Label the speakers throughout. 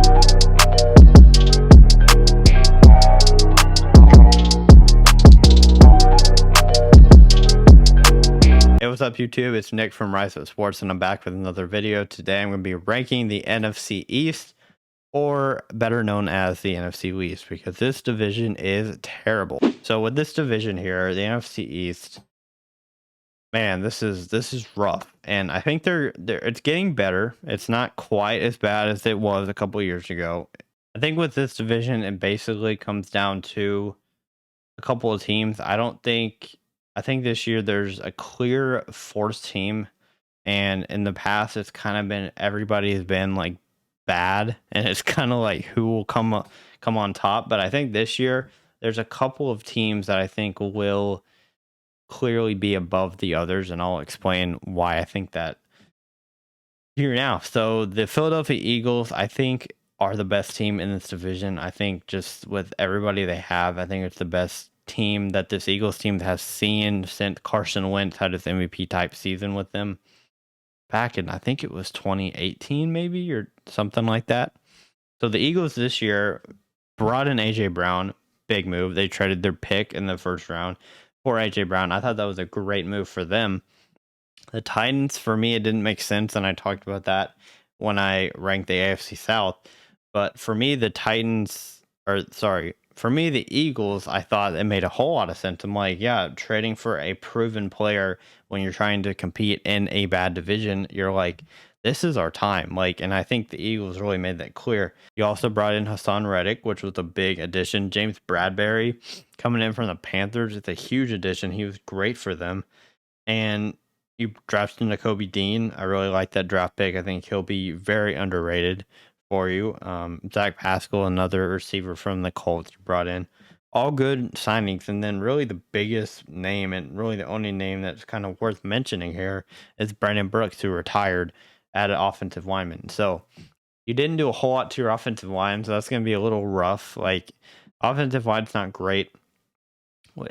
Speaker 1: Hey, what's up YouTube? It's Nick from Rise Up Sports and I'm back with another video. Today I'm going to be ranking the NFC East, or better known as the NFC Least, because this division is terrible. So with this division here, the NFC East, man, this is rough. And I think it's getting better. It's not quite as bad as it was a couple years ago. I think with this division, it basically comes down to a couple of teams. I think this year there's a clear fourth team, and in the past it's kind of been everybody has been like bad, and it's kind of like who will come on top. But I think this year there's a couple of teams that I think will clearly be above the others, and I'll explain why I think that here now. So the Philadelphia Eagles, I think, are the best team in this division. I think just with everybody they have, I think it's the best team that this Eagles team has seen since Carson Wentz had his MVP type season with them back in, I think it was 2018 maybe, or something like that. So the Eagles this year brought in AJ Brown. Big move. They traded their pick in the first round for AJ Brown. I thought that was a great move for them. The Titans, for me, it didn't make sense, and I talked about that when I ranked the AFC South. But for me, the Eagles, I thought it made a whole lot of sense. I'm like, yeah, trading for a proven player when you're trying to compete in a bad division, you're like, this is our time. Like, and I think the Eagles really made that clear. You also brought in Hassan Reddick, which was a big addition. James Bradbury coming in from the Panthers, it's a huge addition. He was great for them. And you drafted Nakobe Dean. I really like that draft pick. I think he'll be very underrated for you. Zach Pascal, another receiver from the Colts you brought in. All good signings. And then really the biggest name, and really the only name that's kind of worth mentioning here, is Brandon Brooks, who retired at an offensive lineman. So you didn't do a whole lot to your offensive line, so that's going to be a little rough. Like, offensive line's not great,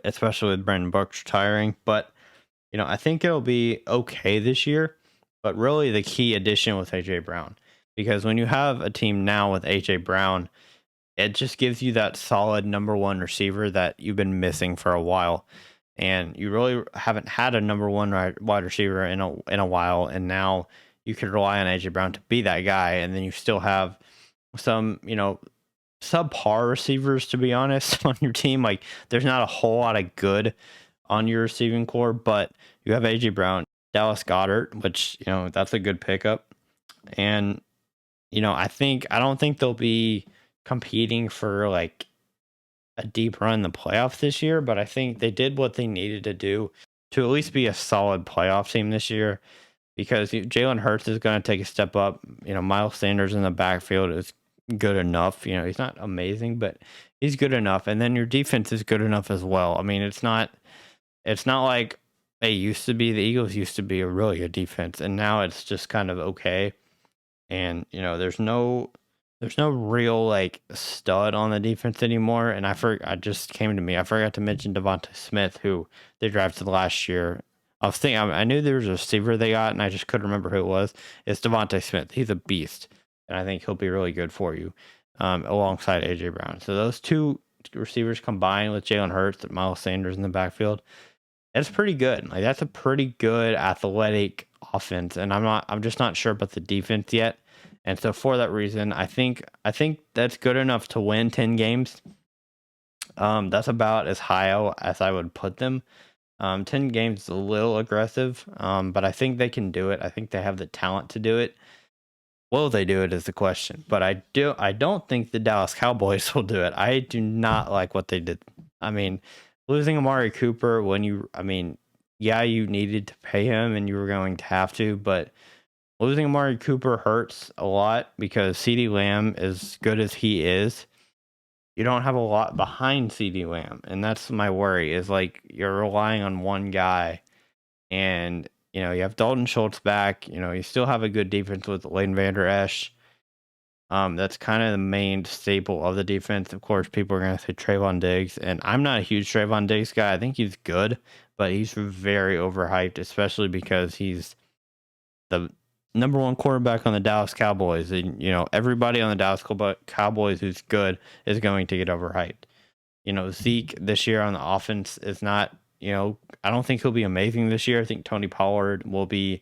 Speaker 1: especially with Brandon Brooks retiring. But I think it'll be okay this year, but really the key addition was AJ Brown, because when you have a team now with AJ Brown, it just gives you that solid number one receiver that you've been missing for a while, and you really haven't had a number one wide receiver in a while, and now you can rely on AJ Brown to be that guy, and then you still have some subpar receivers, to be honest, on your team. Like, there's not a whole lot of good on your receiving core, but you have AJ Brown, Dallas Goedert, which, that's a good pickup. And, I don't think they'll be competing for like a deep run in the playoffs this year, but I think they did what they needed to do to at least be a solid playoff team this year, because Jalen Hurts is going to take a step up. Miles Sanders in the backfield is good enough. He's not amazing, but he's good enough. And then your defense is good enough as well. I mean, it's not like the Eagles used to be a really good defense, and now it's just kind of okay. And there's no real like stud on the defense anymore. And I just came to me, I forgot to mention Devonta Smith, who they drafted last year. I knew there was a receiver they got, and I just couldn't remember who it was. It's Devonta Smith. He's a beast, and I think he'll be really good for you, alongside AJ Brown. So those two receivers combined with Jalen Hurts and Miles Sanders in the backfield, that's pretty good. Like, that's a pretty good athletic offense, and I'm just not sure about the defense yet. And so for that reason, I think that's good enough to win 10 games. That's about as high as I would put them. 10 games is a little aggressive, but I think they can do it. I think they have the talent to do it. Will they do it is the question. But I don't think the Dallas Cowboys will do it. I do not like what they did. I mean, losing Amari Cooper yeah, you needed to pay him and you were going to have to, but losing Amari Cooper hurts a lot, because CeeDee Lamb, as good as he is, you don't have a lot behind CeeDee Lamb. And that's my worry, is like you're relying on one guy, and you have Dalton Schultz back. You still have a good defense with Leighton Vander Esch. That's kind of the main staple of the defense. Of course, people are going to say Trayvon Diggs, and I'm not a huge Trayvon Diggs guy. I think he's good, but he's very overhyped, especially because he's the number one quarterback on the Dallas Cowboys, and everybody on the Dallas Cowboys who's good is going to get overhyped. Zeke this year on the offense is not. I don't think he'll be amazing this year. I think Tony Pollard will be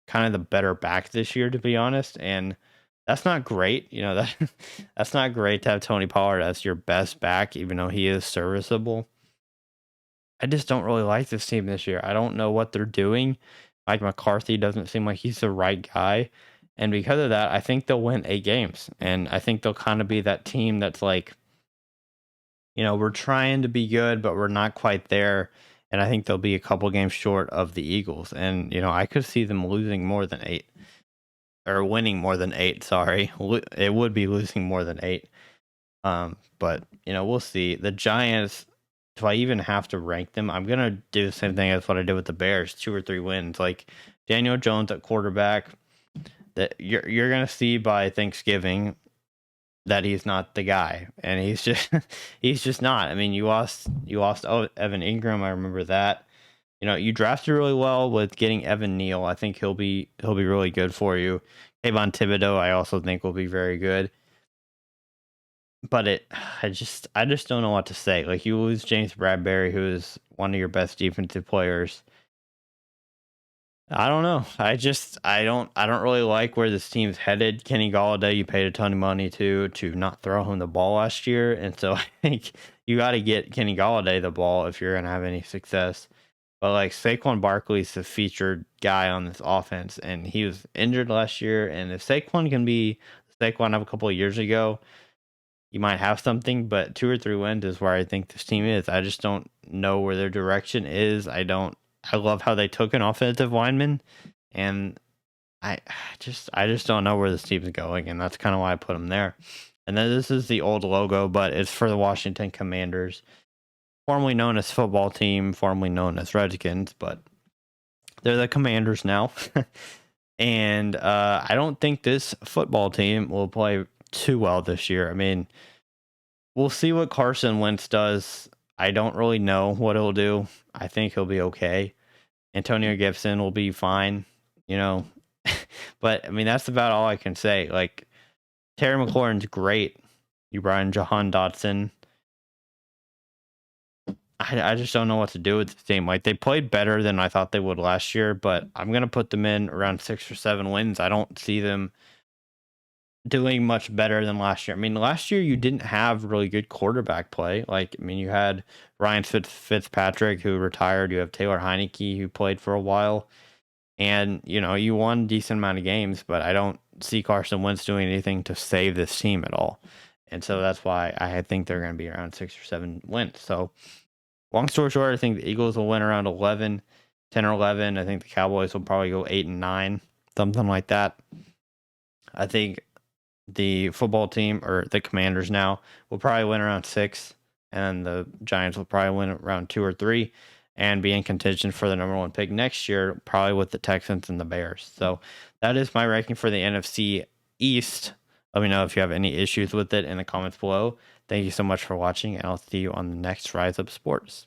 Speaker 1: kind of the better back this year, to be honest, and that's not great. That's not great to have Tony Pollard as your best back, even though he is serviceable. I just don't really like this team this year. I don't know what they're doing. Mike McCarthy doesn't seem like he's the right guy. And because of that, I think they'll win 8 games. And I think they'll kind of be that team that's like, we're trying to be good, but we're not quite there. And I think they'll be a couple games short of the Eagles. And, I could see them losing more than 8 or winning more than 8. Sorry. It would be losing more than 8. But, we'll see. The Giants, do I even have to rank them? I'm gonna do the same thing as what I did with the Bears, 2 or 3 wins. Like Daniel Jones at quarterback, that you're gonna see by Thanksgiving that he's not the guy, and he's just he's just not. I mean, you lost Evan Ingram. I remember that. You drafted really well with getting Evan Neal. I think he'll be really good for you. Kayvon Thibodeau, I also think will be very good. But I just don't know what to say. Like, you lose James Bradbury, who is one of your best defensive players. I don't know. I don't really like where this team's headed. Kenny Galladay, you paid a ton of money to not throw him the ball last year, and so I think you got to get Kenny Galladay the ball if you're gonna have any success. But like Saquon Barkley's the featured guy on this offense, and he was injured last year. And if Saquon can be Saquon of a couple of years ago, you might have something, but 2 or 3 wins is where I think this team is. I just don't know where their direction is. I love how they took an offensive lineman, and I just don't know where this team is going, and that's kind of why I put them there. And then this is the old logo, but it's for the Washington Commanders, formerly known as football team, formerly known as Redskins, but they're the Commanders now. And I don't think this football team will play too well this year. I mean, we'll see what Carson Wentz does. I don't really know what he'll do. I think he'll be okay. Antonio Gibson will be fine, but I mean, that's about all I can say. Like, Terry McLaurin's great. You brought in Jahan Dotson. I just don't know what to do with this team. Like, they played better than I thought they would last year, but I'm going to put them in around 6 or 7 wins. I don't see them doing much better than last year. I mean, last year you didn't have really good quarterback play. Like, I mean, you had Ryan Fitzpatrick, who retired. You have Taylor Heineke, who played for a while. And, you won a decent amount of games, but I don't see Carson Wentz doing anything to save this team at all. And so that's why I think they're going to be around 6 or 7 wins. So, long story short, I think the Eagles will win around 10 or 11. I think the Cowboys will probably go 8 and 9, something like that. I think the football team, or the Commanders now, will probably win around 6, and the Giants will probably win around 2 or 3 and be in contention for the number 1 pick next year, probably with the Texans and the Bears. So that is my ranking for the NFC East. Let me know if you have any issues with it in the comments below. Thank you so much for watching, and I'll see you on the next Rise Up Sports.